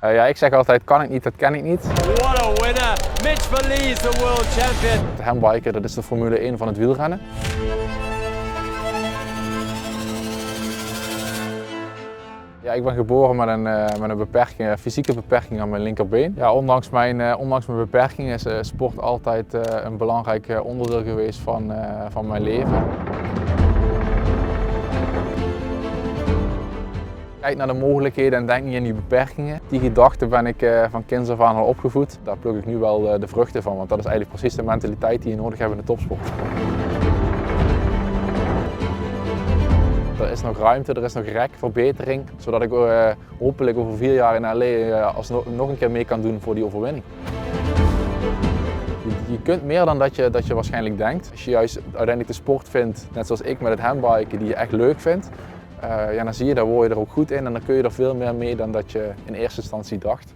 Ja, ik zeg altijd, kan ik niet, dat ken ik niet. What a winner! Mitch Verlee is the world champion. Het handbiken, dat is de Formule 1 van het wielrennen. Ja, ik ben geboren met een beperking, fysieke beperking aan mijn linkerbeen. Ja, ondanks mijn beperking is sport altijd een belangrijk onderdeel geweest van mijn leven. Kijk naar de mogelijkheden en denk niet aan die beperkingen. Die gedachte ben ik van kinds af aan al opgevoed. Daar pluk ik nu wel de vruchten van, want dat is eigenlijk precies de mentaliteit die je nodig hebt in de topsport. Er is nog ruimte, er is nog rek, verbetering, zodat ik hopelijk over 4 jaar in LA nog een keer mee kan doen voor die overwinning. Je kunt meer dan dat je waarschijnlijk denkt. Als je juist uiteindelijk de sport vindt, net zoals ik met het handbiken, die je echt leuk vindt, ja, dan zie je, daar word je er ook goed in en dan kun je er veel meer mee dan dat je in eerste instantie dacht.